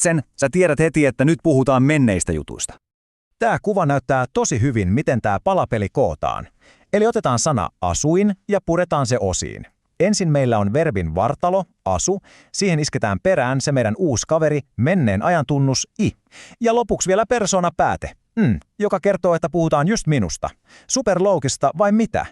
sen, sä tiedät heti, että nyt puhutaan menneistä jutuista. Tämä kuva näyttää tosi hyvin, miten tämä palapeli kootaan. Eli otetaan sana asuin ja puretaan se osiin. Ensin meillä on verbin vartalo, asu, siihen isketään perään se meidän uusi kaveri, menneen ajan tunnus, i. Ja lopuksi vielä persona pääte, joka kertoo, että puhutaan just minusta. Superloukista vai mitä?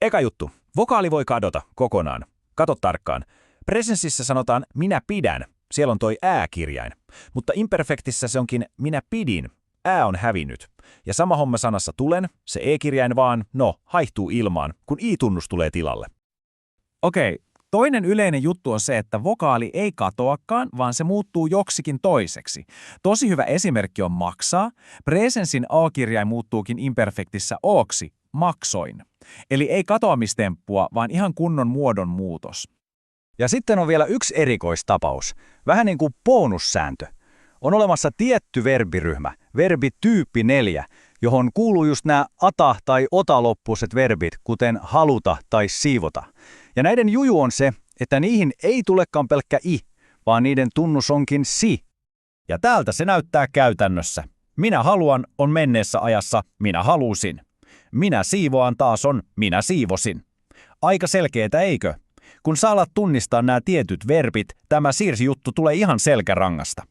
Eka juttu. Vokaali voi kadota kokonaan. Kato tarkkaan. Presenssissä sanotaan minä pidän. Siellä on toi ää-kirjain. Mutta imperfektissä se onkin minä pidin. Ää on hävinnyt. Ja sama homma sanassa tulen, se e-kirjain vaan, haihtuu ilmaan, kun i-tunnus tulee tilalle. Okei, toinen yleinen juttu on se, että vokaali ei katoakaan, vaan se muuttuu joksikin toiseksi. Tosi hyvä esimerkki on maksaa. Presenssin a-kirjain muuttuukin imperfektissä ooksi, maksoin. Eli ei katoamistemppua, vaan ihan kunnon muodon muutos. Ja sitten on vielä yksi erikoistapaus, vähän niin kuin bonussääntö. On olemassa tietty verbiryhmä, verbityyppi 4, johon kuuluu just nämä ata- tai ota-loppuiset verbit, kuten haluta tai siivota. Ja näiden juju on se, että niihin ei tulekaan pelkkä i, vaan niiden tunnus onkin si. Ja täältä se näyttää käytännössä. Minä haluan on menneessä ajassa minä halusin. Minä siivoan taas on minä siivosin. Aika selkeetä, eikö? Kun sä alat tunnistaa nämä tietyt verbit, tämä siirsi-juttu tulee ihan selkärangasta.